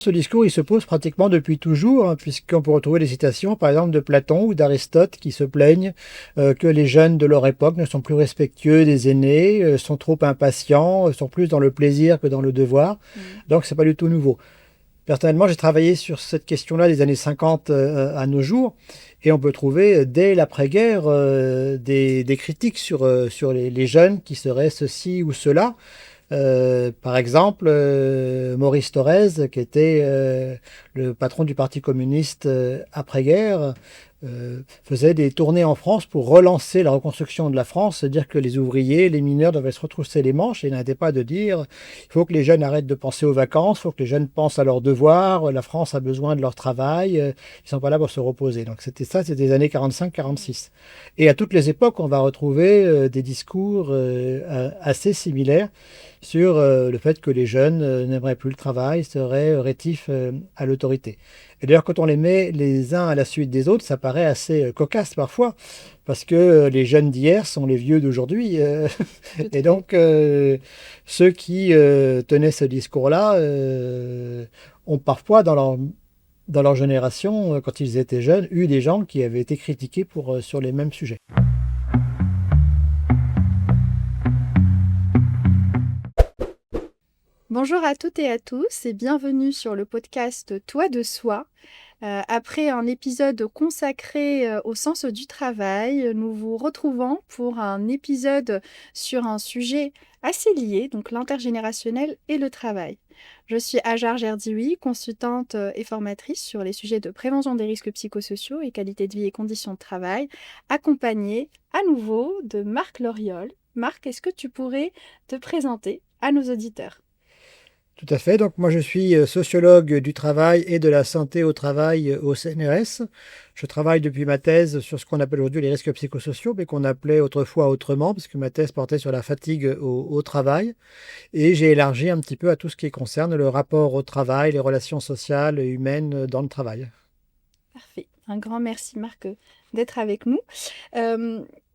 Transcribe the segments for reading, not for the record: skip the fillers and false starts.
Ce discours, il se pose pratiquement depuis toujours, hein, puisqu'on peut retrouver des citations, par exemple, de Platon ou d'Aristote qui se plaignent que les jeunes de leur époque ne sont plus respectueux des aînés, sont trop impatients, sont plus dans le plaisir que dans le devoir. Donc, c'est pas du tout nouveau. Personnellement, j'ai travaillé sur cette question-là des années 50 à nos jours, et on peut trouver dès l'après-guerre des critiques sur les jeunes qui seraient ceci ou cela. Par exemple, Maurice Thorez, qui était le patron du Parti communiste après-guerre, faisait des tournées en France pour relancer la reconstruction de la France, se dire que les ouvriers, les mineurs devaient se retrousser les manches, et il n'arrêtait pas de dire il faut que les jeunes arrêtent de penser aux vacances, il faut que les jeunes pensent à leurs devoirs, la France a besoin de leur travail, ils ne sont pas là pour se reposer. Donc c'était ça, c'était les années 45-46. Et à toutes les époques, on va retrouver des discours assez similaires sur le fait que les jeunes n'aimeraient plus le travail, seraient rétifs à l'autorité. Et d'ailleurs, quand on les met les uns à la suite des autres, ça paraît assez cocasse parfois, parce que les jeunes d'hier sont les vieux d'aujourd'hui. Et donc, ceux qui tenaient ce discours-là ont parfois, dans leur génération, quand ils étaient jeunes, eu des gens qui avaient été critiqués sur les mêmes sujets. Bonjour à toutes et à tous et bienvenue sur le podcast Toi de soi. Après un épisode consacré au sens du travail, nous vous retrouvons pour un épisode sur un sujet assez lié, donc l'intergénérationnel et le travail. Je suis Hajar Gerdioui, consultante et formatrice sur les sujets de prévention des risques psychosociaux et qualité de vie et conditions de travail, accompagnée à nouveau de Marc Loriol. Marc, est-ce que tu pourrais te présenter à nos auditeurs ? Tout à fait. Donc moi je suis sociologue du travail et de la santé au travail au CNRS. Je travaille depuis ma thèse sur ce qu'on appelle aujourd'hui les risques psychosociaux, mais qu'on appelait autrefois autrement, parce que ma thèse portait sur la fatigue au travail. Et j'ai élargi un petit peu à tout ce qui concerne le rapport au travail, les relations sociales et humaines dans le travail. Parfait. Un grand merci Marc d'être avec nous.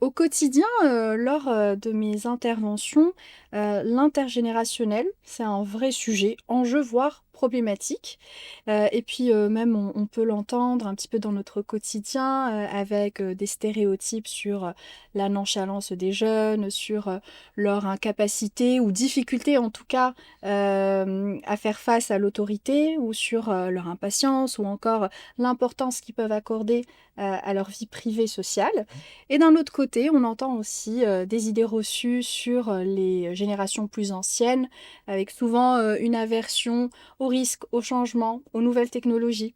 Au quotidien, lors de mes interventions, l'intergénérationnel, c'est un vrai sujet, enjeu voire problématique. Et puis même on peut l'entendre un petit peu dans notre quotidien avec des stéréotypes sur la nonchalance des jeunes, sur leur incapacité ou difficulté en tout cas à faire face à l'autorité ou sur leur impatience ou encore l'importance qu'ils peuvent accorder à leur vie privée sociale. Et d'un autre côté, on entend aussi des idées reçues sur les générations plus anciennes, avec souvent une aversion au risque, au changement, aux nouvelles technologies.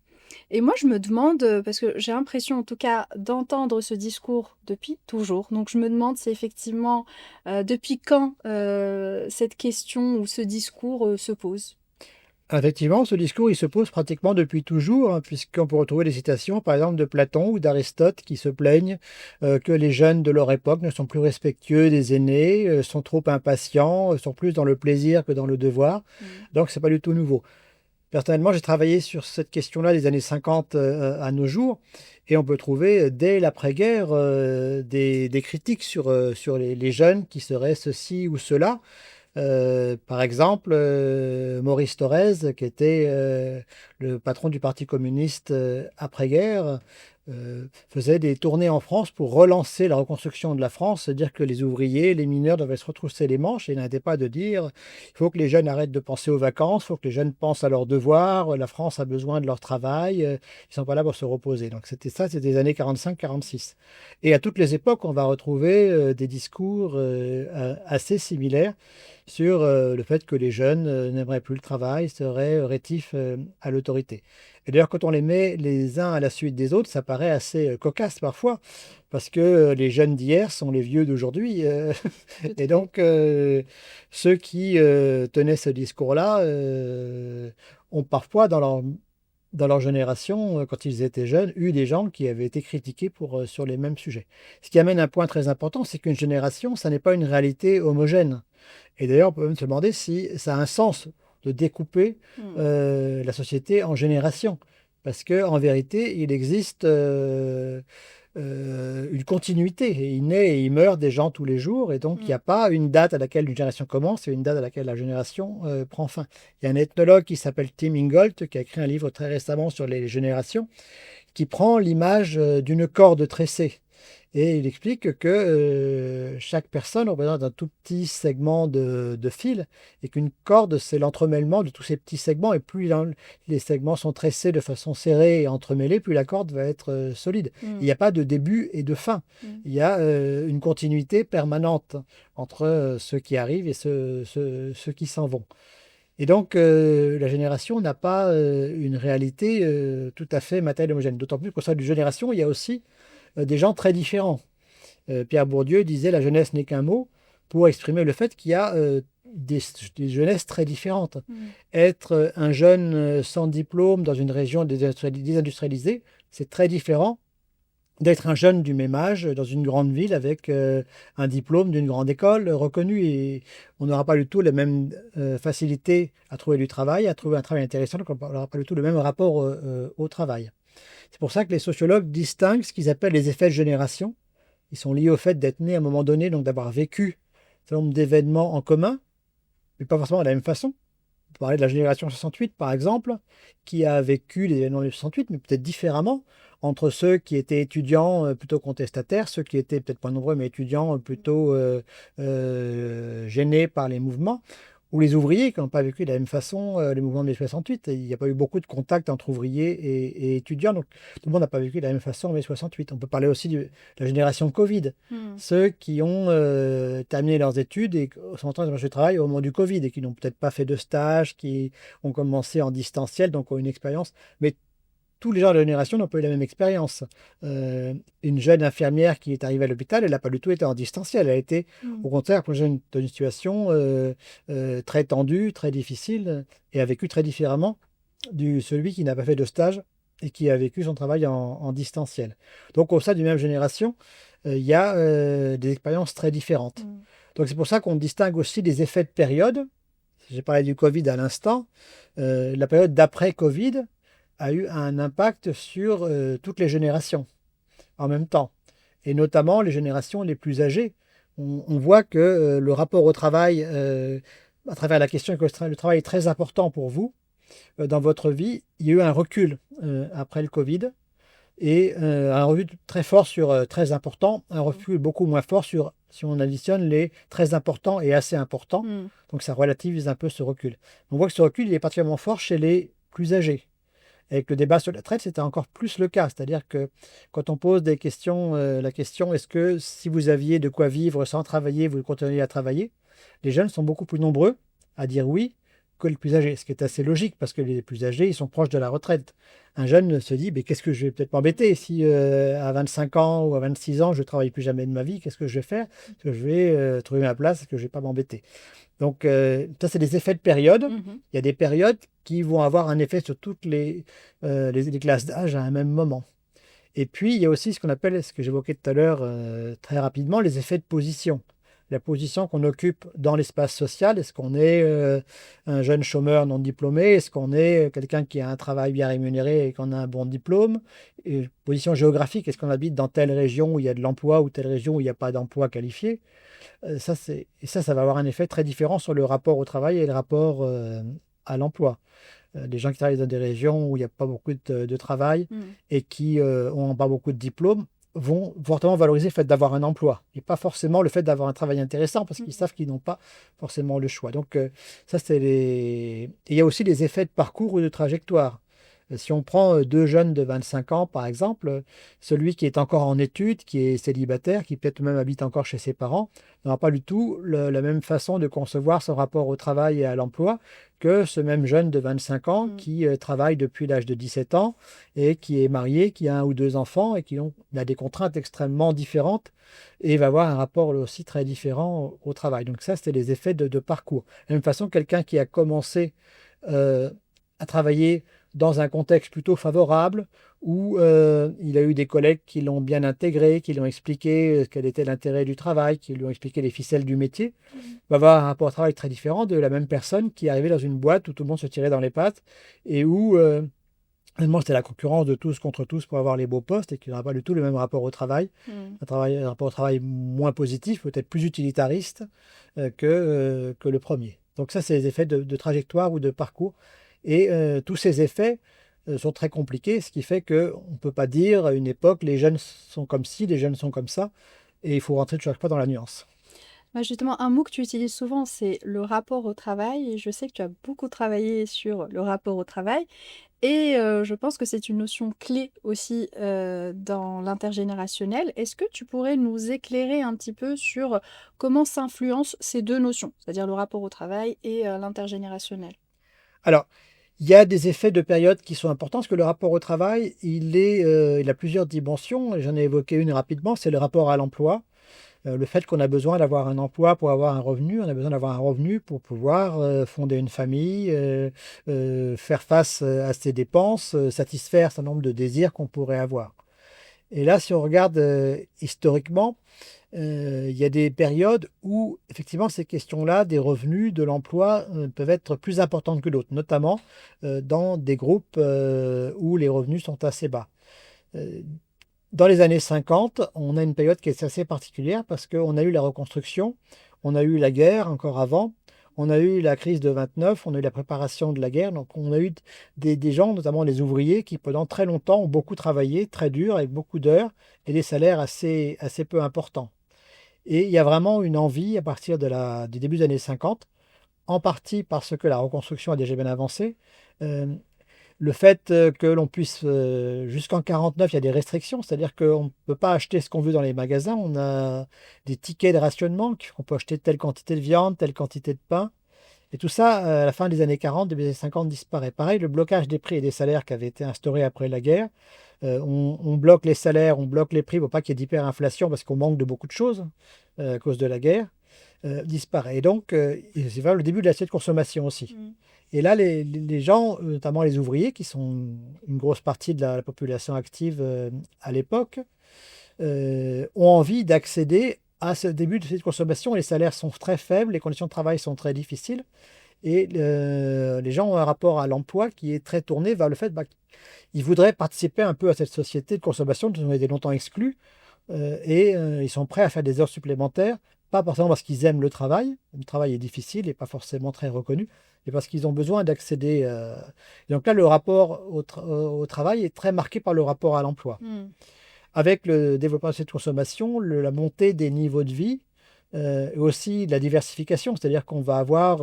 Et moi, je me demande, parce que j'ai l'impression en tout cas d'entendre ce discours depuis toujours, donc je me demande si effectivement depuis quand cette question ou ce discours se pose. Effectivement, ce discours, il se pose pratiquement depuis toujours, hein, puisqu'on peut retrouver des citations, par exemple, de Platon ou d'Aristote qui se plaignent que les jeunes de leur époque ne sont plus respectueux des aînés, sont trop impatients, sont plus dans le plaisir que dans le devoir. Donc, c'est pas du tout nouveau. Personnellement, j'ai travaillé sur cette question-là des années 50 à nos jours, et on peut trouver dès l'après-guerre des critiques sur les jeunes qui seraient ceci ou cela. Par exemple, Maurice Thorez, qui était le patron du Parti communiste après-guerre, faisait des tournées en France pour relancer la reconstruction de la France, se dire que les ouvriers, les mineurs devaient se retrousser les manches, et il n'arrêtait pas de dire il faut que les jeunes arrêtent de penser aux vacances, il faut que les jeunes pensent à leurs devoirs, la France a besoin de leur travail, ils ne sont pas là pour se reposer. Donc c'était ça, c'était les années 45-46. Et à toutes les époques, on va retrouver des discours assez similaires sur le fait que les jeunes n'aimeraient plus le travail, seraient rétifs à l'autorité. Et d'ailleurs, quand on les met les uns à la suite des autres, ça paraît assez cocasse parfois, parce que les jeunes d'hier sont les vieux d'aujourd'hui. Et donc, ceux qui tenaient ce discours-là ont parfois, dans leur génération, quand ils étaient jeunes, eu des gens qui avaient été critiqués sur les mêmes sujets. Ce qui amène un point très important, c'est qu'une génération, ça n'est pas une réalité homogène. Et d'ailleurs, on peut même se demander si ça a un sens de découper la société en générations. Parce qu'en vérité, il existe une continuité. Et il naît et il meurt des gens tous les jours, et donc il n'y a pas une date à laquelle une génération commence et une date à laquelle la génération prend fin. Il y a un ethnologue qui s'appelle Tim Ingold qui a écrit un livre très récemment sur les générations, qui prend l'image d'une corde tressée. Et il explique que chaque personne représente un tout petit segment de fil et qu'une corde, c'est l'entremêlement de tous ces petits segments. Et plus les segments sont tressés de façon serrée et entremêlés, plus la corde va être solide. Il n'y a pas de début et de fin. Il y a une continuité permanente entre ceux qui arrivent et ceux qui s'en vont. Et donc, la génération n'a pas une réalité tout à fait matérielle homogène. D'autant plus qu'au sein d'une génération, il y a aussi des gens très différents. Pierre Bourdieu disait la jeunesse n'est qu'un mot pour exprimer le fait qu'il y a des jeunesses très différentes. Être un jeune sans diplôme dans une région désindustrialisée, c'est très différent d'être un jeune du même âge dans une grande ville avec un diplôme d'une grande école reconnue. Et on n'aura pas du tout la même facilité à trouver du travail, à trouver un travail intéressant, donc on n'aura pas du tout le même rapport au travail. C'est pour ça que les sociologues distinguent ce qu'ils appellent les effets de génération. Ils sont liés au fait d'être né à un moment donné, donc d'avoir vécu un certain nombre d'événements en commun, mais pas forcément de la même façon. On peut parler de la génération 68, par exemple, qui a vécu les événements de 68, mais peut-être différemment, entre ceux qui étaient étudiants plutôt contestataires, ceux qui étaient peut-être pas nombreux, mais étudiants plutôt gênés par les mouvements, ou les ouvriers qui n'ont pas vécu de la même façon les mouvements de mai 68. Il n'y a pas eu beaucoup de contacts entre ouvriers et étudiants, donc tout le monde n'a pas vécu de la même façon en mai 68. On peut parler aussi de la génération Covid, ceux qui ont terminé leurs études et sont entrés dans le marché du travail au moment du Covid et qui n'ont peut-être pas fait de stage, qui ont commencé en distanciel, donc ont une expérience, mais tous les gens de la génération n'ont pas eu la même expérience. Une jeune infirmière qui est arrivée à l'hôpital, elle n'a pas du tout été en distanciel. Elle a été, au contraire, plongée dans une situation très tendue, très difficile, et a vécu très différemment de celui qui n'a pas fait de stage et qui a vécu son travail en distanciel. Donc, au sein d'une même génération, il y a des expériences très différentes. Donc, c'est pour ça qu'on distingue aussi des effets de période. J'ai parlé du Covid à l'instant. La période d'après-Covid a eu un impact sur toutes les générations en même temps, et notamment les générations les plus âgées. On voit que le rapport au travail, à travers la question que le travail est très important pour vous dans votre vie, il y a eu un recul après le Covid, et un recul très fort sur très important, un recul beaucoup moins fort sur, si on additionne les très importants et assez importants. Donc ça relativise un peu ce recul. On voit que ce recul il est particulièrement fort chez les plus âgés. Avec le débat sur la retraite, c'était encore plus le cas. C'est-à-dire que quand on pose des questions, la question est-ce que si vous aviez de quoi vivre sans travailler, vous continueriez à travailler? Les jeunes sont beaucoup plus nombreux à dire oui que les plus âgés, ce qui est assez logique parce que les plus âgés, ils sont proches de la retraite. Un jeune se dit, mais qu'est-ce que je vais peut-être m'embêter si à 25 ans ou à 26 ans, je ne travaille plus jamais de ma vie, qu'est-ce que je vais faire? Est-ce que je vais trouver ma place? Est-ce que je ne vais pas m'embêter? Donc, ça, c'est des effets de période. Il y a des périodes qui vont avoir un effet sur toutes les classes d'âge à un même moment. Et puis, il y a aussi ce qu'on appelle, ce que j'évoquais tout à l'heure très rapidement, les effets de position. La position qu'on occupe dans l'espace social. Est-ce qu'on est un jeune chômeur non diplômé? Est-ce qu'on est quelqu'un qui a un travail bien rémunéré et qu'on a un bon diplôme? Et position géographique. Est-ce qu'on habite dans telle région où il y a de l'emploi ou telle région où il n'y a pas d'emploi qualifié? Ça va avoir un effet très différent sur le rapport au travail et le rapport à l'emploi. Les gens qui travaillent dans des régions où il n'y a pas beaucoup de travail et qui n'ont pas beaucoup de diplômes vont fortement valoriser le fait d'avoir un emploi et pas forcément le fait d'avoir un travail intéressant parce qu'ils savent qu'ils n'ont pas forcément le choix. Donc ça, c'est Et il y a aussi les effets de parcours ou de trajectoire. Si on prend deux jeunes de 25 ans, par exemple, celui qui est encore en études, qui est célibataire, qui peut-être même habite encore chez ses parents, n'aura pas du tout la même façon de concevoir son rapport au travail et à l'emploi que ce même jeune de 25 ans qui travaille depuis l'âge de 17 ans et qui est marié, qui a un ou deux enfants et qui a des contraintes extrêmement différentes et va avoir un rapport aussi très différent au travail. Donc ça, c'est les effets de parcours. De la même façon, quelqu'un qui a commencé à travailler dans un contexte plutôt favorable, où il a eu des collègues qui l'ont bien intégré, qui lui ont expliqué quel était l'intérêt du travail, qui lui ont expliqué les ficelles du métier, va avoir un rapport au travail très différent de la même personne qui est arrivée dans une boîte où tout le monde se tirait dans les pattes et où Réellement, c'était la concurrence de tous contre tous pour avoir les beaux postes et qu'il n'y aura pas du tout le même rapport au travail. Mmh. Un rapport au travail moins positif, peut-être plus utilitariste que le premier. Donc ça, c'est les effets de trajectoire ou de parcours. Et tous ces effets sont très compliqués, ce qui fait qu'on ne peut pas dire à une époque, les jeunes sont comme ci, les jeunes sont comme ça, et il faut rentrer de chaque fois dans la nuance. Bah, justement, un mot que tu utilises souvent, c'est le rapport au travail et je sais que tu as beaucoup travaillé sur le rapport au travail et je pense que c'est une notion clé aussi, dans l'intergénérationnel. Est-ce que tu pourrais nous éclairer un petit peu sur comment s'influencent ces 2 notions? C'est-à-dire le rapport au travail et l'intergénérationnel? Alors, il y a des effets de période qui sont importants, parce que le rapport au travail, il a plusieurs dimensions, et j'en ai évoqué une rapidement, c'est le rapport à l'emploi. Le fait qu'on a besoin d'avoir un emploi pour avoir un revenu, on a besoin d'avoir un revenu pour pouvoir fonder une famille, faire face à ses dépenses, satisfaire un certain nombre de désirs qu'on pourrait avoir. Et là, si on regarde historiquement, il y a des périodes où effectivement ces questions-là, des revenus, de l'emploi, peuvent être plus importantes que d'autres, notamment dans des groupes où les revenus sont assez bas. Euh, Dans les années 50, on a une période qui est assez particulière parce qu'on a eu la reconstruction, on a eu la guerre encore avant, on a eu la crise de 29, on a eu la préparation de la guerre. Donc on a eu des gens, notamment les ouvriers, qui pendant très longtemps ont beaucoup travaillé, très dur, avec beaucoup d'heures et des salaires assez peu importants. Et il y a vraiment une envie à partir du début des années 50, en partie parce que la reconstruction a déjà bien avancé. euh, le fait que l'on puisse, jusqu'en 49, il y a des restrictions, c'est-à-dire qu'on ne peut pas acheter ce qu'on veut dans les magasins. On a des tickets de rationnement, qu'on peut acheter telle quantité de viande, telle quantité de pain. Et tout ça, à la fin des années 40, début des années 50, disparaît. Pareil, le blocage des prix et des salaires qui avait été instauré après la guerre. On bloque les salaires, on bloque les prix pour pas qu'il y ait d'hyperinflation parce qu'on manque de beaucoup de choses à cause de la guerre, disparaît. Et donc, c'est vraiment le début de l'assiette de consommation aussi. Mmh. Et là, les gens, notamment les ouvriers, qui sont une grosse partie de la population active à l'époque, ont envie d'accéder à ce début de cette consommation. Les salaires sont très faibles, les conditions de travail sont très difficiles, et les gens ont un rapport à l'emploi qui est très tourné vers le fait qu'ils voudraient participer un peu à cette société de consommation dont ils ont été longtemps exclus, et ils sont prêts à faire des heures supplémentaires, pas forcément parce qu'ils aiment le travail est difficile et pas forcément très reconnu, mais parce qu'ils ont besoin d'accéder. Et donc là, le rapport au travail est très marqué par le rapport à l'emploi. Mmh. Avec le développement de cette consommation, la montée des niveaux de vie, et aussi la diversification, c'est-à-dire qu'on va avoir,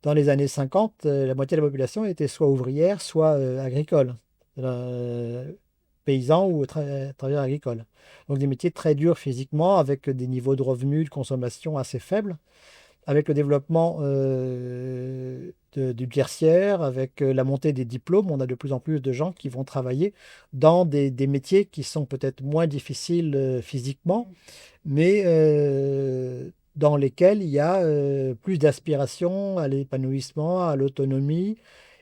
dans les années 50, la moitié de la population était soit ouvrière, soit agricole, euh, paysan ou travailleur agricole. Donc des métiers très durs physiquement, avec des niveaux de revenus, de consommation assez faibles. Avec le développement du tertiaire, avec la montée des diplômes, on a de plus en plus de gens qui vont travailler dans des métiers qui sont peut-être moins difficiles physiquement, mais dans lesquels il y a plus d'aspiration à l'épanouissement, à l'autonomie.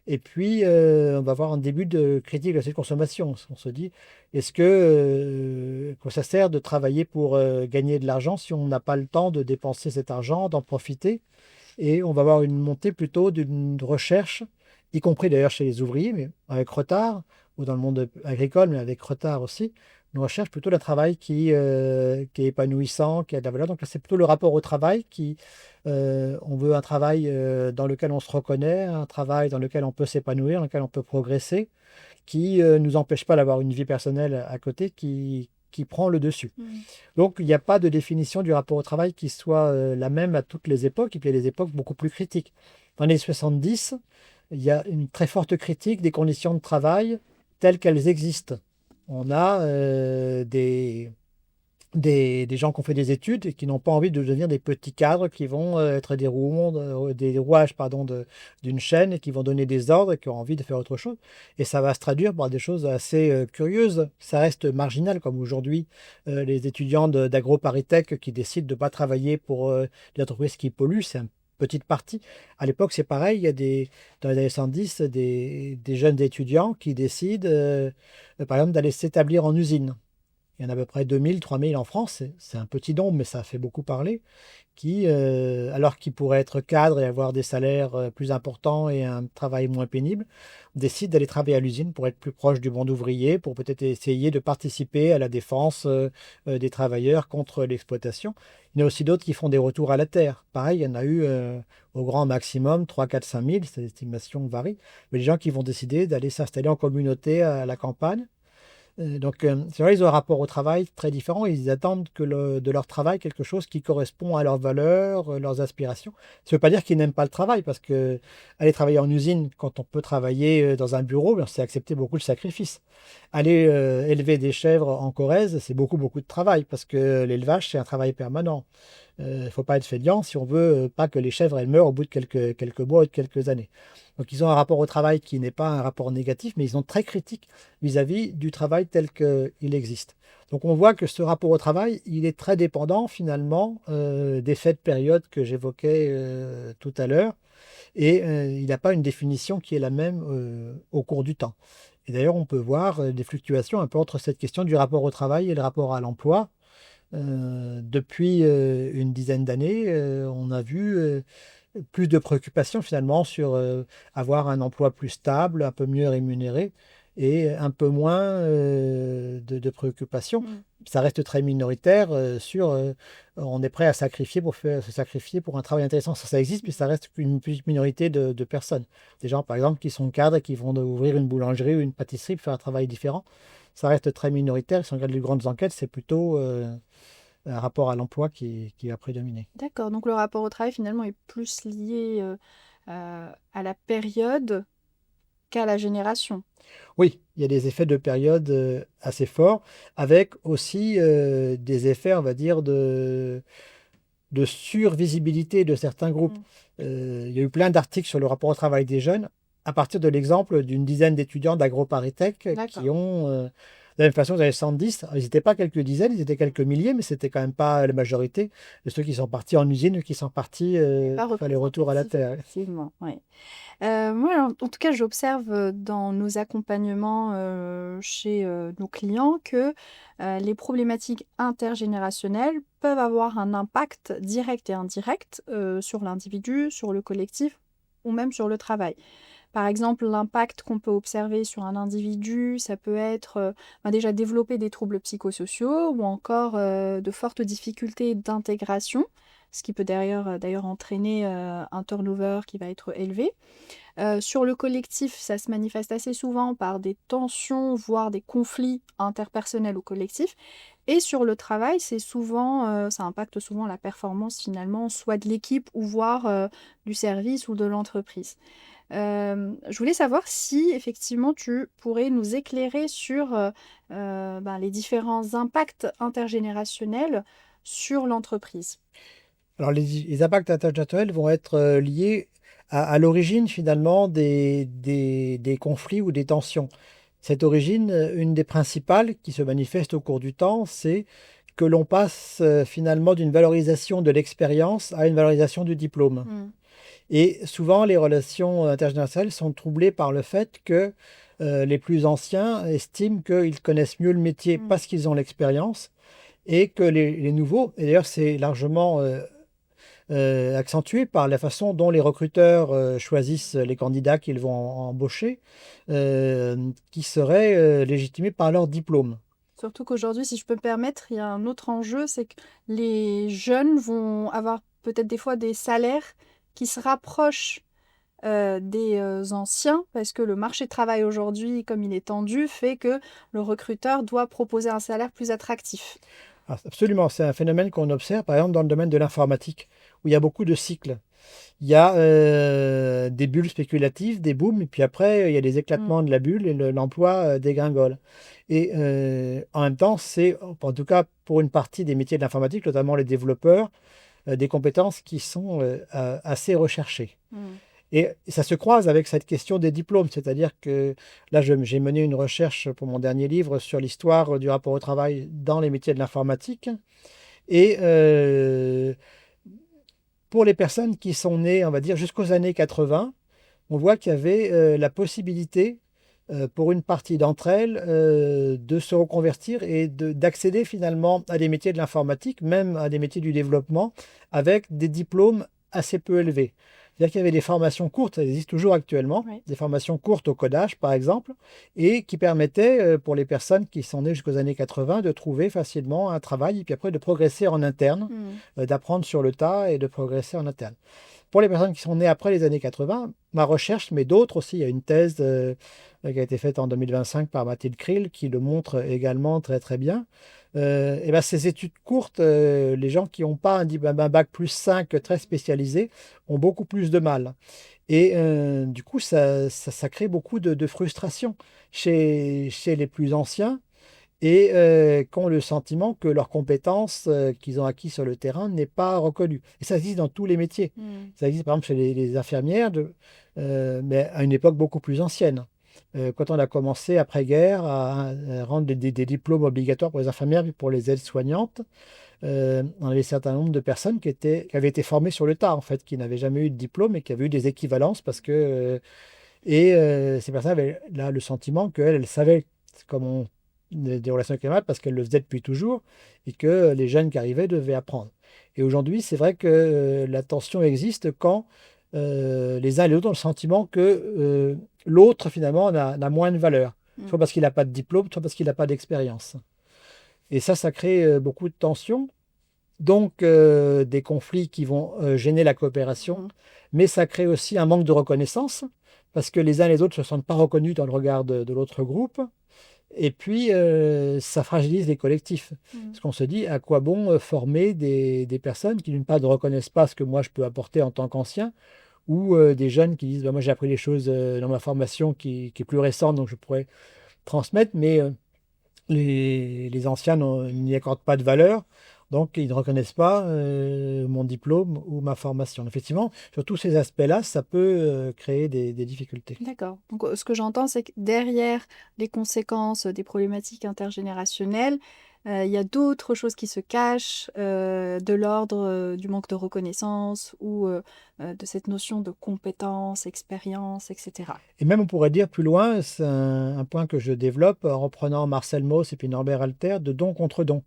Et puis, on va avoir un début de critique de cette consommation. On se dit, est-ce que ça sert de travailler pour gagner de l'argent si on n'a pas le temps de dépenser cet argent, d'en profiter? Et on va avoir une montée plutôt d'une recherche, y compris d'ailleurs chez les ouvriers, mais avec retard, ou dans le monde agricole, mais avec retard aussi, une recherche plutôt d'un travail qui est épanouissant, qui a de la valeur. Donc là, c'est plutôt le rapport au travail on veut un travail dans lequel on se reconnaît, un travail dans lequel on peut s'épanouir, dans lequel on peut progresser, qui ne nous empêche pas d'avoir une vie personnelle à côté qui prend le dessus. Mmh. Donc, il n'y a pas de définition du rapport au travail qui soit la même à toutes les époques, et puis il y a des époques beaucoup plus critiques. Dans les 70, il y a une très forte critique des conditions de travail telles qu'elles existent. On a des gens qui ont fait des études et qui n'ont pas envie de devenir des petits cadres qui vont être des rouages pardon, d'une chaîne et qui vont donner des ordres et qui ont envie de faire autre chose. Et ça va se traduire par des choses assez curieuses. Ça reste marginal, comme aujourd'hui les étudiants d'AgroParisTech qui décident de ne pas travailler pour les entreprises qui polluent. C'est une petite partie. À l'époque, c'est pareil. Il y a dans les années 70 des jeunes étudiants qui décident, par exemple, d'aller s'établir en usine. il y en a à peu près 2000, 3000 en France, c'est un petit nombre, mais ça fait beaucoup parler, qui, alors qu'ils pourraient être cadres et avoir des salaires plus importants et un travail moins pénible, décident d'aller travailler à l'usine pour être plus proche du monde ouvrier, pour peut-être essayer de participer à la défense des travailleurs contre l'exploitation. Il y en a aussi d'autres qui font des retours à la terre. Pareil, il y en a eu au grand maximum 3, 4, 5 000, ces estimations varient, mais les gens qui vont décider d'aller s'installer en communauté à la campagne. C'est vrai, ils ont un rapport au travail très différent. Ils attendent de leur travail quelque chose qui correspond à leurs valeurs, leurs aspirations. Ça ne veut pas dire qu'ils n'aiment pas le travail, parce que aller travailler en usine, quand on peut travailler dans un bureau, ben, c'est accepter beaucoup de sacrifices. Aller élever des chèvres en Corrèze, c'est beaucoup, beaucoup de travail, parce que l'élevage, c'est un travail permanent. Il ne faut pas être feignant si on veut pas que les chèvres elles meurent au bout de quelques mois ou de quelques années. Donc ils ont un rapport au travail qui n'est pas un rapport négatif, mais ils sont très critiques vis-à-vis du travail tel qu'il existe. Donc on voit que ce rapport au travail, il est très dépendant finalement des faits de période que j'évoquais tout à l'heure, et il n'a pas une définition qui est la même au cours du temps. Et d'ailleurs, on peut voir des fluctuations un peu entre cette question du rapport au travail et le rapport à l'emploi. Depuis une dizaine d'années, on a vu plus de préoccupations finalement sur avoir un emploi plus stable, un peu mieux rémunéré et un peu moins de préoccupations. Mm. Ça reste très minoritaire sur on est prêt à se sacrifier pour un travail intéressant. Ça existe, mais ça reste une petite minorité de personnes. Des gens, par exemple, qui sont cadres et qui vont ouvrir une boulangerie ou une pâtisserie pour faire un travail différent. Ça reste très minoritaire. Si on regarde les grandes enquêtes, c'est plutôt un rapport à l'emploi qui va prédominer. D'accord, donc le rapport au travail finalement est plus lié à la période qu'à la génération. Oui, il y a des effets de période assez forts, avec aussi des effets, on va dire, de survisibilité de certains groupes. Mm. Il y a eu plein d'articles sur le rapport au travail des jeunes, à partir de l'exemple d'une dizaine d'étudiants d'AgroParisTech qui D'accord. ont, de la même façon, dans les 110, ils n'étaient pas quelques dizaines, ils étaient quelques milliers, mais c'était quand même pas la majorité de ceux qui sont partis en usine ou qui sont partis Pas faire les retours à la représentatif, terre. effectivement. Ouais. Moi, en tout cas, j'observe dans nos accompagnements chez nos clients que les problématiques intergénérationnelles peuvent avoir un impact direct et indirect sur l'individu, sur le collectif ou même sur le travail. Par exemple, l'impact qu'on peut observer sur un individu, ça peut être déjà développer des troubles psychosociaux ou encore de fortes difficultés d'intégration, ce qui peut d'ailleurs entraîner un turnover qui va être élevé. Sur le collectif, ça se manifeste assez souvent par des tensions, voire des conflits interpersonnels ou collectifs. Et sur le travail, ça impacte souvent la performance finalement, soit de l'équipe ou voire du service ou de l'entreprise. Je voulais savoir si effectivement tu pourrais nous éclairer sur les différents impacts intergénérationnels sur l'entreprise. Alors, les impacts intergénérationnels vont être liés à l'origine finalement des conflits ou des tensions. Cette origine, une des principales qui se manifeste au cours du temps, c'est que l'on passe finalement d'une valorisation de l'expérience à une valorisation du diplôme. Mm. Et souvent, les relations intergénérationnelles sont troublées par le fait que les plus anciens estiment qu'ils connaissent mieux le métier Mm. parce qu'ils ont l'expérience et que les nouveaux, et d'ailleurs c'est largement accentué par la façon dont les recruteurs choisissent les candidats qu'ils vont embaucher, qui seraient légitimés par leur diplôme. Surtout qu'aujourd'hui, si je peux me permettre, il y a un autre enjeu, c'est que les jeunes vont avoir peut-être des fois des salaires qui se rapprochent des anciens, parce que le marché de travail aujourd'hui, comme il est tendu, fait que le recruteur doit proposer un salaire plus attractif. Ah, absolument, c'est un phénomène qu'on observe par exemple dans le domaine de l'informatique, où il y a beaucoup de cycles. Il y a des bulles spéculatives, des booms, et puis après, il y a des Mm. éclatements de la bulle et l'emploi dégringole. Et en même temps, c'est, en tout cas pour une partie des métiers de l'informatique, notamment les développeurs, des compétences qui sont assez recherchées. Mm. Et ça se croise avec cette question des diplômes, c'est-à-dire que là, j'ai mené une recherche pour mon dernier livre sur l'histoire du rapport au travail dans les métiers de l'informatique. Et pour les personnes qui sont nées, on va dire, jusqu'aux années 80, on voit qu'il y avait la possibilité pour une partie d'entre elles, de se reconvertir et d'accéder finalement à des métiers de l'informatique, même à des métiers du développement, avec des diplômes assez peu élevés. C'est-à-dire qu'il y avait des formations courtes, ça existe toujours actuellement, Oui. des formations courtes au codage par exemple, et qui permettaient pour les personnes qui sont nées jusqu'aux années 80 de trouver facilement un travail et puis après de progresser en interne, Mm. d'apprendre sur le tas et de progresser en interne. Pour les personnes qui sont nées après les années 80, ma recherche, mais d'autres aussi, il y a une thèse qui a été faite en 2025 par Mathilde Krill qui le montre également très très bien. Et ben, ces études courtes, les gens qui n'ont pas un bac plus 5 très spécialisé ont beaucoup plus de mal. Et du coup, ça crée beaucoup de frustration chez les plus anciens et qui ont le sentiment que leurs compétences qu'ils ont acquis sur le terrain n'est pas reconnue. Et ça existe dans tous les métiers. Mm. Ça existe par exemple chez les infirmières, mais à une époque beaucoup plus ancienne. Quand on a commencé après-guerre à rendre des diplômes obligatoires pour les infirmières et pour les aides-soignantes, on avait un certain nombre de personnes qui avaient été formées sur le tas, en fait, qui n'avaient jamais eu de diplôme et qui avaient eu des équivalences parce que ces personnes avaient là le sentiment qu'elles elles savaient comment des relations avec les malades parce qu'elles le faisaient depuis toujours et que les jeunes qui arrivaient devaient apprendre. Et aujourd'hui, c'est vrai que la tension existe quand les uns et les autres ont le sentiment que l'autre, finalement, n'a moins de valeur, Mm. soit parce qu'il n'a pas de diplôme, soit parce qu'il n'a pas d'expérience. Et ça crée beaucoup de tensions, donc des conflits qui vont gêner la coopération, Mm. mais ça crée aussi un manque de reconnaissance, parce que les uns et les autres ne se sentent pas reconnus dans le regard de l'autre groupe, et puis ça fragilise les collectifs. Mm. Parce qu'on se dit, à quoi bon former des personnes qui, d'une part, ne reconnaissent pas ce que moi je peux apporter en tant qu'ancien, ou des jeunes qui disent, bah, moi j'ai appris des choses dans ma formation qui est plus récente, donc je pourrais transmettre, mais les anciens n'y accordent pas de valeur, donc ils ne reconnaissent pas mon diplôme ou ma formation. Effectivement, sur tous ces aspects-là, ça peut créer des difficultés. D'accord. Donc, ce que j'entends, c'est que derrière les conséquences des problématiques intergénérationnelles, il y a d'autres choses qui se cachent, de l'ordre du manque de reconnaissance ou de cette notion de compétence, expérience, etc. Et même on pourrait dire plus loin, c'est un point que je développe en reprenant Marcel Mauss et puis Norbert Alter, de don contre don.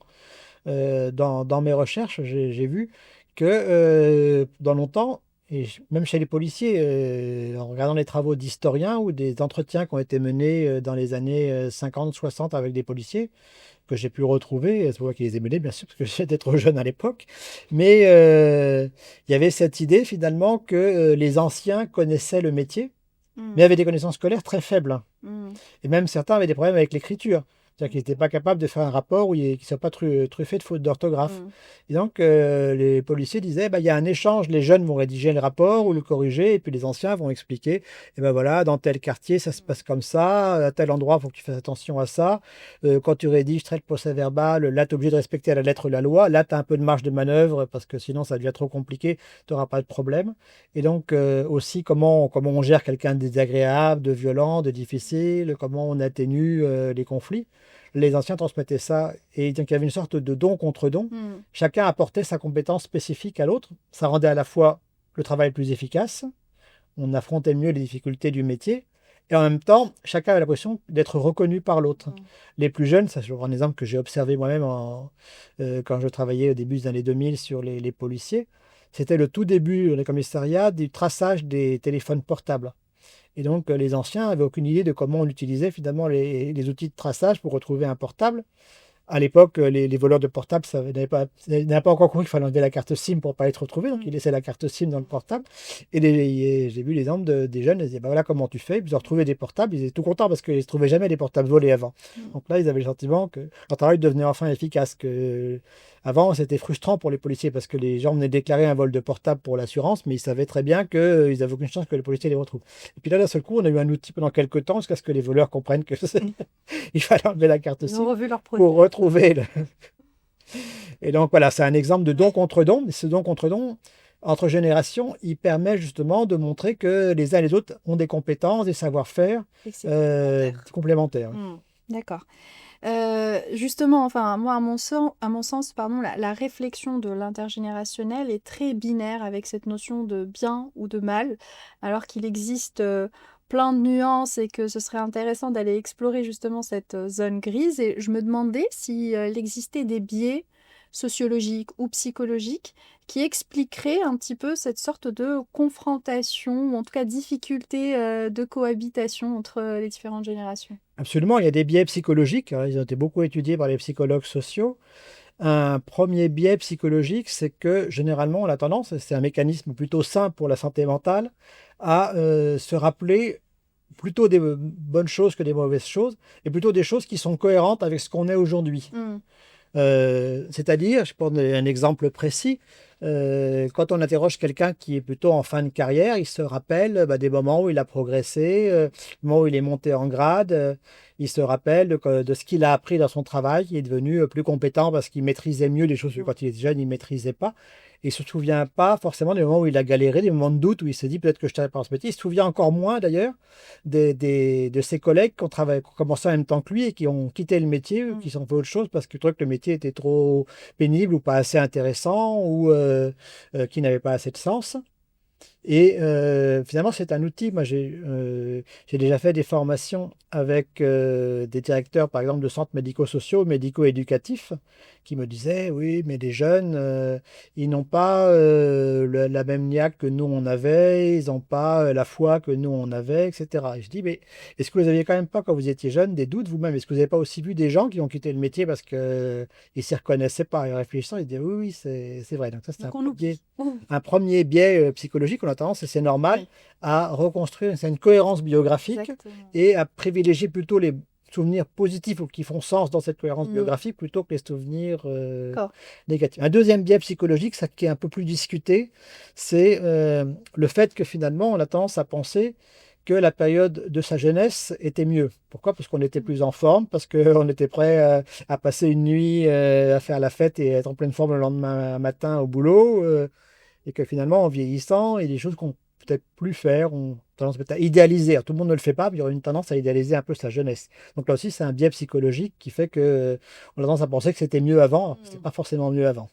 Dans mes recherches, j'ai vu que dans longtemps, même chez les policiers, en regardant les travaux d'historiens ou des entretiens qui ont été menés dans les années 50-60 avec des policiers, que j'ai pu retrouver, c'est moi qui les ai menés bien sûr, parce que j'étais trop jeune à l'époque, mais il y avait cette idée finalement que les anciens connaissaient le métier, mais Mm. avaient des connaissances scolaires très faibles. Mm. Et même certains avaient des problèmes avec l'écriture. C'est-à-dire qu'ils n'étaient pas capables de faire un rapport qui ne soit pas truffé de fautes d'orthographe. Mm. Et donc, les policiers disaient, bah, il y a un échange, les jeunes vont rédiger le rapport ou le corriger, et puis les anciens vont expliquer, et ben voilà, dans tel quartier, ça se passe comme ça, à tel endroit, il faut que tu fasses attention à ça. Quand tu rédiges tel procès-verbal, là, tu es obligé de respecter à la lettre la loi. Là, tu as un peu de marge de manœuvre, parce que sinon, ça devient trop compliqué, tu n'auras pas de problème. Et donc, aussi, comment on gère quelqu'un de désagréable, de violent, de difficile, comment on atténue les conflits. Les anciens transmettaient ça, et donc il y avait une sorte de don contre don. Mm. Chacun apportait sa compétence spécifique à l'autre. Ça rendait à la fois le travail plus efficace, on affrontait mieux les difficultés du métier, et en même temps, chacun avait l'impression d'être reconnu par l'autre. Mm. Les plus jeunes, ça je prends un exemple que j'ai observé moi-même quand je travaillais au début des années 2000 sur les policiers, c'était le tout début dans les commissariats du traçage des téléphones portables. Et donc, les anciens n'avaient aucune idée de comment on utilisait finalement les outils de traçage pour retrouver un portable. À l'époque, les voleurs de portables n'avaient pas encore compris qu'il fallait enlever la carte SIM pour ne pas être retrouvé, donc Mm. ils laissaient la carte SIM dans le portable. J'ai vu l'exemple des jeunes, ils disaient, bah voilà comment tu fais. Puis ils ont retrouvé des portables, ils étaient tout contents parce qu'ils ne se trouvaient jamais des portables volés avant. Mm. Donc là, ils avaient le sentiment que leur travail devenait enfin efficace. Avant, c'était frustrant pour les policiers parce que les gens venaient déclarer un vol de portable pour l'assurance, mais ils savaient très bien qu'ils n'avaient aucune chance que les policiers les retrouvent. Et puis là, d'un seul coup, on a eu un outil pendant quelques temps jusqu'à ce que les voleurs comprennent que Mm. il fallait enlever la carte Ils ont SIM revu leur pour procès. retrouver le... Et donc voilà, c'est un exemple de don contre don. Et ce don contre don, entre générations, il permet justement de montrer que les uns et les autres ont des compétences, des savoir-faire Et que c'est complémentaire. complémentaires. Mm. D'accord. Justement, enfin, moi, à mon sens, pardon, la réflexion de l'intergénérationnel est très binaire avec cette notion de bien ou de mal, alors qu'il existe plein de nuances et que ce serait intéressant d'aller explorer justement cette zone grise. Et je me demandais s'il existait des biais sociologiques ou psychologiques qui expliqueraient un petit peu cette sorte de confrontation, ou en tout cas difficulté de cohabitation entre les différentes générations. Absolument, il y a des biais psychologiques, hein, ils ont été beaucoup étudiés par les psychologues sociaux. Un premier biais psychologique, c'est que généralement, on a tendance, et c'est un mécanisme plutôt sain pour la santé mentale, à se rappeler plutôt des bonnes choses que des mauvaises choses, et plutôt des choses qui sont cohérentes avec ce qu'on est aujourd'hui. Mm. C'est-à-dire, je prends un exemple précis, quand on interroge quelqu'un qui est plutôt en fin de carrière, il se rappelle des moments où il a progressé, des moments où il est monté en grade, il se rappelle de ce qu'il a appris dans son travail, il est devenu plus compétent parce qu'il maîtrisait mieux les choses que quand il était jeune, il ne maîtrisait pas. Et il ne se souvient pas forcément des moments où il a galéré, des moments de doute où il se dit peut-être que je ne savais pas ce métier. Il se souvient encore moins d'ailleurs de ses collègues qui ont commencé en même temps que lui et qui ont quitté le métier ou qui sont fait autre chose parce qu'ils trouvaient que le métier était trop pénible ou pas assez intéressant ou qui n'avait pas assez de sens. Et finalement, c'est un outil. Moi, j'ai déjà fait des formations avec des directeurs, par exemple, de centres médico-sociaux, médico-éducatifs, qui me disaient, oui, mais les jeunes, ils n'ont pas la même niaque que nous, on avait, ils n'ont pas la foi que nous, on avait, etc. Et je dis, mais est-ce que vous n'aviez quand même pas, quand vous étiez jeune, des doutes vous-même? Est-ce que vous n'avez pas aussi vu des gens qui ont quitté le métier parce qu'ils ne s'y reconnaissaient pas? Et en réfléchissant, ils disaient, oui, oui, c'est vrai. Donc ça, c'est Donc on oublie. un premier biais psychologique, on a tendance, et c'est normal, Oui, à reconstruire c'est une cohérence biographique exactement. et à privilégier plutôt les souvenirs positifs ou qui font sens dans cette cohérence Mm. biographique plutôt que les souvenirs D'accord. négatifs. Un deuxième biais psychologique, ça qui est un peu plus discuté, c'est le fait que finalement, on a tendance à penser que la période de sa jeunesse était mieux. Pourquoi? Parce qu'on était plus en forme, parce qu'on était prêt à passer une nuit à faire la fête et être en pleine forme le lendemain matin au boulot. Et que finalement, en vieillissant, il y a des choses qu'on peut-être plus faire, on tendance peut-être à idéaliser. Alors, tout le monde ne le fait pas, mais il y aurait une tendance à idéaliser un peu sa jeunesse. Donc là aussi, c'est un biais psychologique qui fait que on a tendance à penser que c'était mieux avant, alors que c'était pas forcément mieux avant.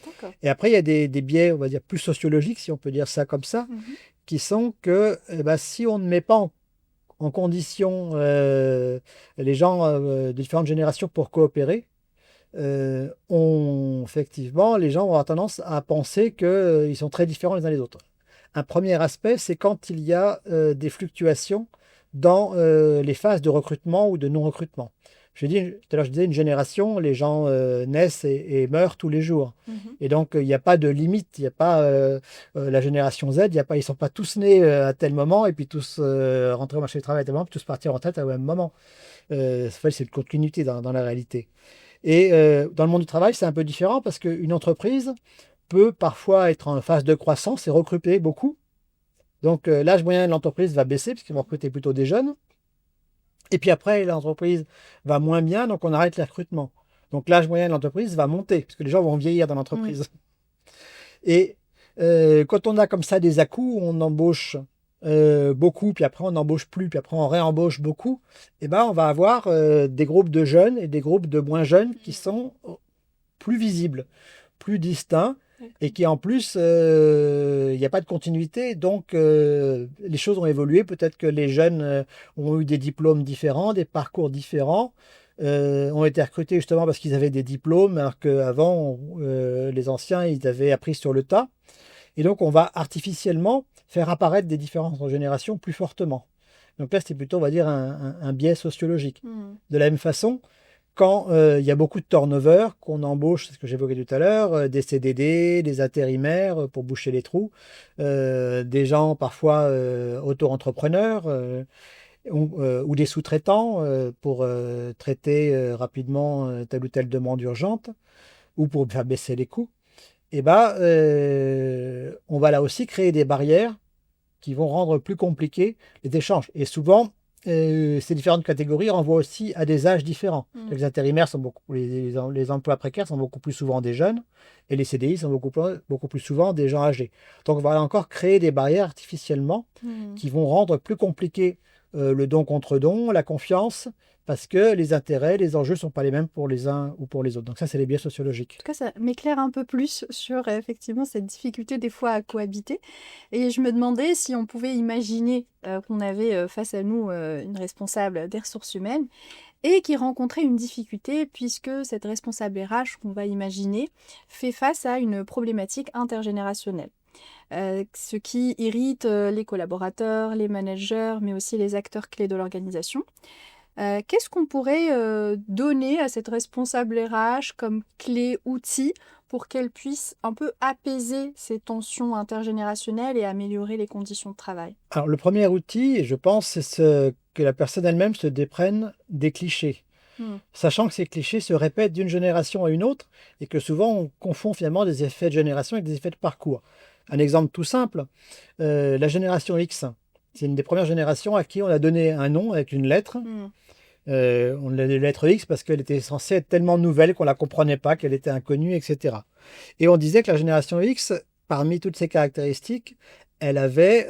D'accord. Et après, il y a des biais, on va dire, plus sociologiques, si on peut dire ça comme ça, Mhm. qui sont que si on ne met pas en condition les gens de différentes générations pour coopérer, effectivement, les gens vont avoir tendance à penser qu'ils sont très différents les uns des autres. Un premier aspect, c'est quand il y a des fluctuations dans les phases de recrutement ou de non-recrutement. Je dis, tout à l'heure, je disais une génération, les gens naissent et meurent tous les jours. Mhm. Et donc, il n'y a pas de limite. Il n'y a pas la génération Z, il y a pas, ils ne sont pas tous nés à tel moment et puis tous rentrer au marché du travail à tel moment, puis tous partir en retraite au même moment. C'est une continuité dans la réalité. Et dans le monde du travail, c'est un peu différent parce qu'une entreprise peut parfois être en phase de croissance et recruter beaucoup. Donc l'âge moyen de l'entreprise va baisser parce qu'ils vont recruter plutôt des jeunes. Et puis après, l'entreprise va moins bien, donc on arrête les recrutements. Donc l'âge moyen de l'entreprise va monter parce que les gens vont vieillir dans Oui. l'entreprise. Et quand on a comme ça des à-coups, on embauche beaucoup, puis après on n'embauche plus, puis après on réembauche beaucoup, et ben on va avoir des groupes de jeunes et des groupes de moins jeunes qui sont plus visibles, plus distincts, et qui en plus, il n'y a pas de continuité, donc les choses ont évolué. Peut-être que les jeunes ont eu des diplômes différents, des parcours différents, ont été recrutés justement parce qu'ils avaient des diplômes, alors qu'avant, les anciens, ils avaient appris sur le tas. Et donc, on va artificiellement faire apparaître des différences en génération plus fortement. Donc là, c'est plutôt, on va dire, un biais sociologique. Mm. De la même façon, quand il y a beaucoup de turnover, qu'on embauche, c'est ce que j'évoquais tout à l'heure, des CDD, des intérimaires pour boucher les trous, des gens parfois auto-entrepreneurs ou des sous-traitants pour traiter rapidement telle ou telle demande urgente ou pour faire baisser les coûts, et ben, on va là aussi créer des barrières qui vont rendre plus compliqués les échanges. Et souvent, ces différentes catégories renvoient aussi à des âges différents. Mm. Les intérimaires sont les emplois précaires sont beaucoup plus souvent des jeunes et les CDI sont beaucoup plus souvent des gens âgés. Donc, on va encore créer des barrières artificiellement Mm. qui vont rendre plus compliqué le don contre don, la confiance, parce que les intérêts, les enjeux ne sont pas les mêmes pour les uns ou pour les autres. Donc ça, c'est les biais sociologiques. En tout cas, ça m'éclaire un peu plus sur effectivement cette difficulté des fois à cohabiter. Et je me demandais si on pouvait imaginer qu'on avait face à nous une responsable des ressources humaines et qui rencontrait une difficulté puisque cette responsable RH qu'on va imaginer fait face à une problématique intergénérationnelle. Ce qui irrite les collaborateurs, les managers, mais aussi les acteurs clés de l'organisation. Qu'est-ce qu'on pourrait donner à cette responsable RH comme clé, outil, pour qu'elle puisse un peu apaiser ces tensions intergénérationnelles et améliorer les conditions de travail? Alors, le premier outil, je pense, c'est que la personne elle-même se déprenne des clichés. Hmm. Sachant que ces clichés se répètent d'une génération à une autre et que souvent on confond finalement des effets de génération avec des effets de parcours. Un exemple tout simple, la génération X, c'est une des premières générations à qui on a donné un nom avec une lettre. Hmm. On a donné la lettre X parce qu'elle était censée être tellement nouvelle qu'on ne la comprenait pas, qu'elle était inconnue, etc. Et on disait que la génération X, parmi toutes ses caractéristiques, elle avait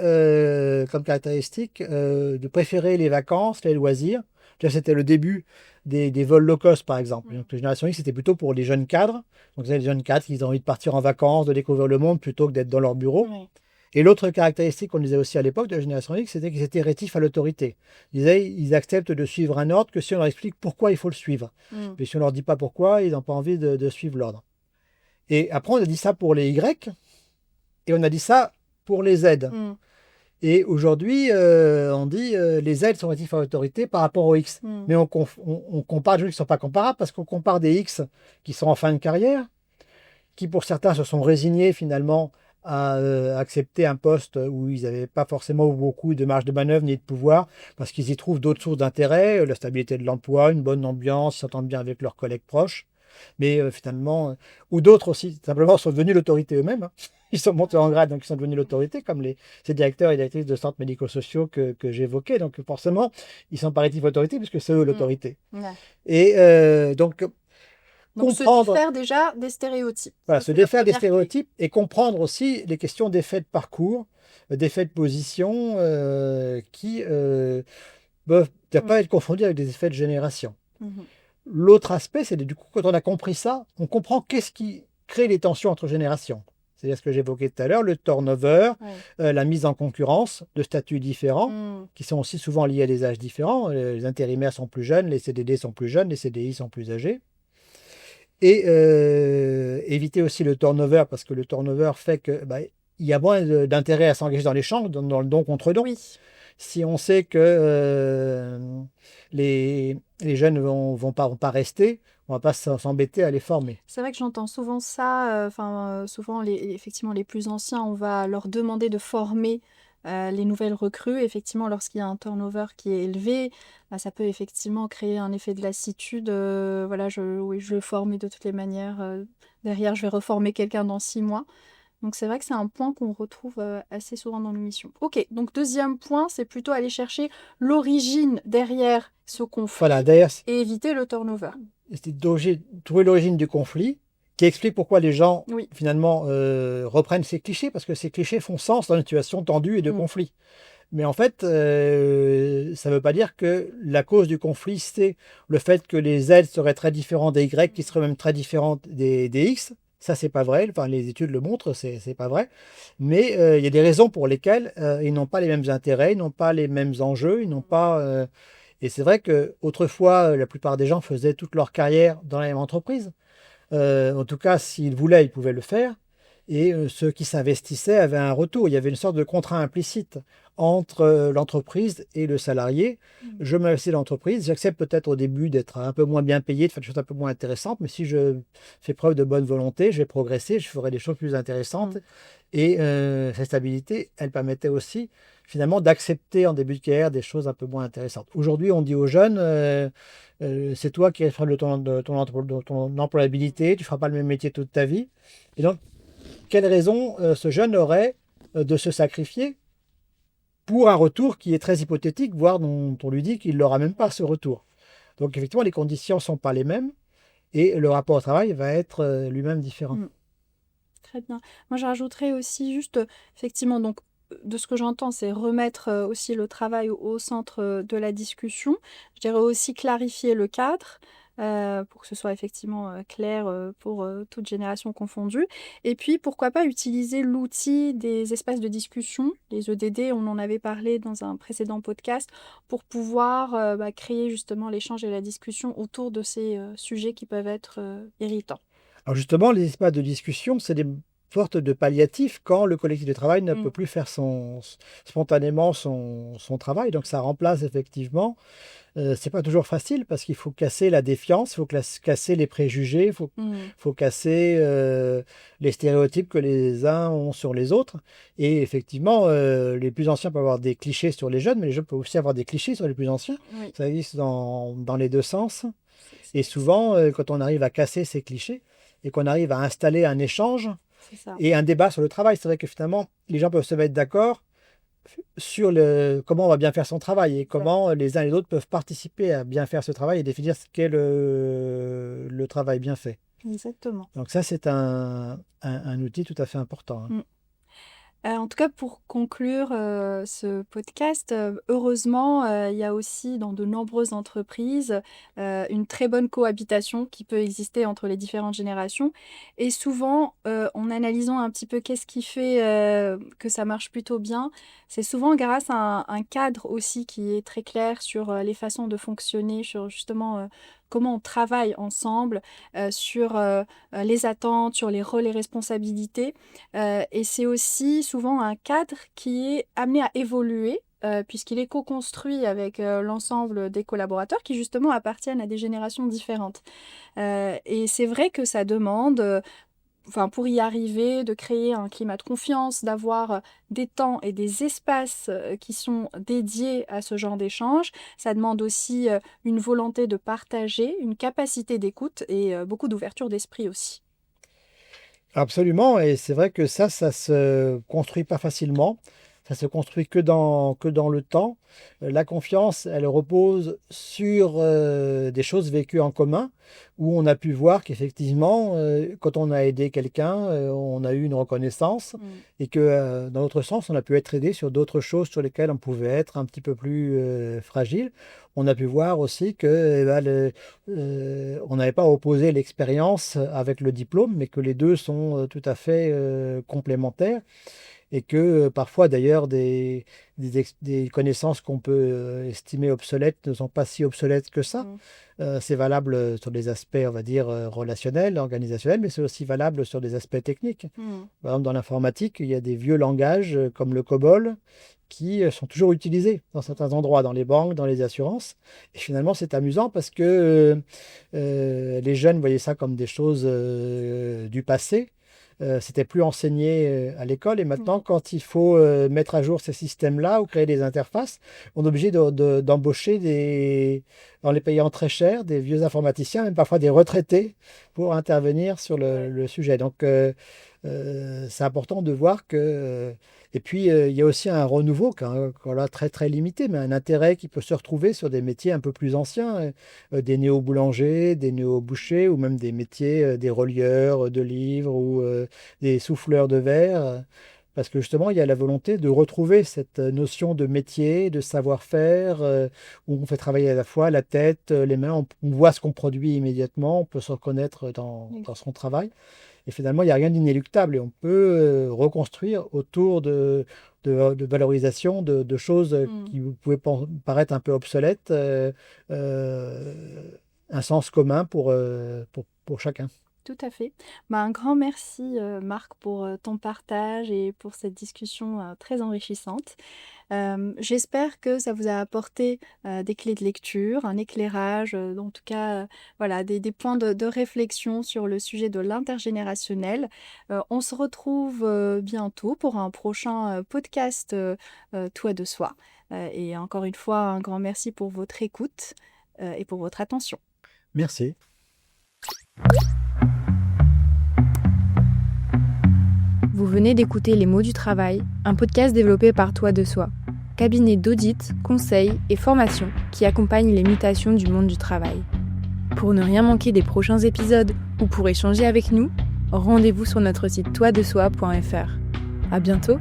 comme caractéristique de préférer les vacances, les loisirs. C'était le début des vols low cost, par exemple. Donc, la génération X, c'était plutôt pour les jeunes cadres. Donc, les jeunes cadres qui ont envie de partir en vacances, de découvrir le monde plutôt que d'être dans leur bureau. Oui. Et l'autre caractéristique qu'on disait aussi à l'époque de la génération X, c'était qu'ils étaient rétifs à l'autorité. Ils disaient ils acceptent de suivre un ordre que si on leur explique pourquoi il faut le suivre. Hmm. Mais si on leur dit pas pourquoi, ils n'ont pas envie de suivre l'ordre. Et après, on a dit ça pour les Y, et on a dit ça pour les Z. Hmm. Et aujourd'hui, on dit les Z sont rétifs à l'autorité par rapport aux X. Hmm. Mais on compare des gens qui ne sont pas comparables parce qu'on compare des X qui sont en fin de carrière, qui pour certains se sont résignés finalement à accepter un poste où ils n'avaient pas forcément beaucoup de marge de manœuvre ni de pouvoir, parce qu'ils y trouvent d'autres sources d'intérêt, la stabilité de l'emploi, une bonne ambiance, ils s'entendent bien avec leurs collègues proches. Mais finalement, ou d'autres aussi, simplement sont devenus l'autorité eux-mêmes. Hein. Ils sont montés en grade, donc ils sont devenus l'autorité, comme ces directeurs et directrices de centres médico-sociaux que j'évoquais. Donc forcément, ils sont par autorité, puisque c'est eux l'autorité. Ouais. Et donc Donc se comprendre, défaire déjà des stéréotypes. voilà, Ça, se c'est la défaire des première clé. stéréotypes et comprendre aussi les questions d'effets de parcours, d'effets de position qui peuvent ne Hmm. pas être confondus avec des effets de génération. Mhm. L'autre aspect, c'est du coup, quand on a compris ça, on comprend qu'est-ce qui crée les tensions entre générations. C'est-à-dire ce que j'évoquais tout à l'heure, le turnover, Ouais. la mise en concurrence de statuts différents, Hmm. qui sont aussi souvent liés à des âges différents. Les intérimaires sont plus jeunes, les CDD sont plus jeunes, les CDI sont plus âgés. Et éviter aussi le turnover, parce que le turnover fait que il y a moins d'intérêt à s'engager dans l'échange, dans le don contre don. Oui. Si on sait que les jeunes vont pas rester, on va pas s'embêter à les former. C'est vrai que j'entends souvent ça, souvent effectivement les plus anciens, on va leur demander de former les nouvelles recrues. Effectivement, lorsqu'il y a un turnover qui est élevé, bah, ça peut effectivement créer un effet de lassitude. Voilà, oui, je le forme de toutes les manières. Derrière, je vais reformer quelqu'un dans 6 mois. Donc c'est vrai que c'est un point qu'on retrouve assez souvent dans l'émission. Ok, donc deuxième point, c'est plutôt aller chercher l'origine derrière ce conflit Voilà, d'ailleurs, et éviter le turnover. c'est trouver l'origine du conflit, qui explique pourquoi les gens, Oui. finalement, reprennent ces clichés, parce que ces clichés font sens dans une situation tendue et de conflit. Mais en fait, ça ne veut pas dire que la cause du conflit, c'est le fait que les Z seraient très différents des Y, qui seraient même très différents des X. Ça, c'est pas vrai. Enfin, les études le montrent, c'est pas vrai. Mais il y a des raisons pour lesquelles ils n'ont pas les mêmes intérêts, ils n'ont pas les mêmes enjeux, ils n'ont pas. Et c'est vrai que autrefois, la plupart des gens faisaient toute leur carrière dans la même entreprise. En tout cas, s'ils voulaient, ils pouvaient le faire. Et ceux qui s'investissaient avaient un retour. Il y avait une sorte de contrat implicite entre l'entreprise et le salarié. Je m'investis dans l'entreprise, j'accepte peut-être au début d'être un peu moins bien payé, de faire des choses un peu moins intéressantes, mais si je fais preuve de bonne volonté, je vais progresser, je ferai des choses plus intéressantes. Et cette stabilité, elle permettait aussi finalement d'accepter en début de carrière des choses un peu moins intéressantes. Aujourd'hui, on dit aux jeunes, c'est toi qui es responsable de ton employabilité, tu ne feras pas le même métier toute ta vie. Et donc, quelle raison ce jeune aurait de se sacrifier pour un retour qui est très hypothétique, voire dont on lui dit qu'il n'aura même pas ce retour. Donc effectivement, les conditions ne sont pas les mêmes et le rapport au travail va être lui-même différent. Très bien. Moi, je rajouterais aussi juste, effectivement, donc de ce que j'entends, c'est remettre aussi le travail au centre de la discussion. Je dirais aussi clarifier le cadre pour que ce soit effectivement clair pour toute génération confondue. Et puis, pourquoi pas utiliser l'outil des espaces de discussion, les EDD, on en avait parlé dans un précédent podcast, pour pouvoir créer justement l'échange et la discussion autour de ces sujets qui peuvent être irritants. Alors justement, les espaces de discussion, c'est des sortes de palliatifs quand le collectif de travail ne peut plus faire spontanément son travail. Donc ça remplace effectivement. C'est pas toujours facile parce qu'il faut casser la défiance, il faut casser les préjugés, faut casser les stéréotypes que les uns ont sur les autres. Et effectivement, les plus anciens peuvent avoir des clichés sur les jeunes, mais les jeunes peuvent aussi avoir des clichés sur les plus anciens. Oui, Ça existe dans les deux sens. c'est Et souvent, quand on arrive à casser ces clichés et qu'on arrive à installer un échange c'est ça. et un débat sur le travail, c'est vrai que finalement, les gens peuvent se mettre d'accord sur comment on va bien faire son travail et comment les uns et les autres peuvent participer à bien faire ce travail et définir ce qu'est le travail bien fait. Exactement. Donc ça, c'est un outil tout à fait important, hein. En tout cas, pour conclure ce podcast, heureusement, il y a aussi dans de nombreuses entreprises une très bonne cohabitation qui peut exister entre les différentes générations. Et souvent, en analysant un petit peu qu'est-ce qui fait que ça marche plutôt bien, c'est souvent grâce à un cadre aussi qui est très clair sur les façons de fonctionner, sur justement comment on travaille ensemble, sur les attentes, sur les rôles et responsabilités. Et c'est aussi souvent un cadre qui est amené à évoluer, puisqu'il est co-construit avec l'ensemble des collaborateurs qui justement appartiennent à des générations différentes. Et c'est vrai que ça demande, pour y arriver, de créer un climat de confiance, d'avoir des temps et des espaces qui sont dédiés à ce genre d'échange. Ça demande aussi une volonté de partager, une capacité d'écoute et beaucoup d'ouverture d'esprit aussi. Absolument, et c'est vrai que ça se construit pas facilement. Ça se construit que dans le temps. La confiance, elle repose sur des choses vécues en commun, où on a pu voir qu'effectivement, quand on a aidé quelqu'un, on a eu une reconnaissance, et que dans l'autre sens, on a pu être aidé sur d'autres choses sur lesquelles on pouvait être un petit peu plus fragile. On a pu voir aussi que on n'avait pas opposé l'expérience avec le diplôme, mais que les deux sont tout à fait complémentaires. Et que parfois d'ailleurs des connaissances qu'on peut estimer obsolètes ne sont pas si obsolètes que ça. C'est valable sur des aspects, on va dire, relationnels, organisationnels, mais c'est aussi valable sur des aspects techniques. Par exemple, dans l'informatique, il y a des vieux langages comme le COBOL qui sont toujours utilisés dans certains endroits, dans les banques, dans les assurances. Et finalement, c'est amusant parce que les jeunes voyaient ça comme des choses du passé. C'était plus enseigné à l'école et maintenant, quand il faut mettre à jour ces systèmes-là ou créer des interfaces, on est obligé d'embaucher en les payant très cher, des vieux informaticiens, même parfois des retraités, pour intervenir sur le sujet. Donc, c'est important de voir que. Et puis, il y a aussi un renouveau, là, très très limité, mais un intérêt qui peut se retrouver sur des métiers un peu plus anciens, des néo-boulangers, des néo-bouchers, ou même des métiers, des relieurs de livres ou des souffleurs de verre. Parce que justement, il y a la volonté de retrouver cette notion de métier, de savoir-faire, où on fait travailler à la fois la tête, les mains, on voit ce qu'on produit immédiatement, on peut se reconnaître dans son travail. Et finalement, il n'y a rien d'inéluctable et on peut reconstruire autour de valorisation de choses qui pouvaient paraître un peu obsolètes, un sens commun pour chacun. Tout à fait. Un grand merci Marc pour ton partage et pour cette discussion très enrichissante. J'espère que ça vous a apporté des clés de lecture, un éclairage, en tout cas voilà, des points de réflexion sur le sujet de l'intergénérationnel. On se retrouve bientôt pour un prochain podcast Toi de soi. Et encore une fois, un grand merci pour votre écoute et pour votre attention. Merci. Vous venez d'écouter Les mots du travail, un podcast développé par Toi de soi, cabinet d'audit, conseil et formation qui accompagne les mutations du monde du travail. Pour ne rien manquer des prochains épisodes ou pour échanger avec nous, rendez-vous sur notre site toitdesoi.fr. À bientôt!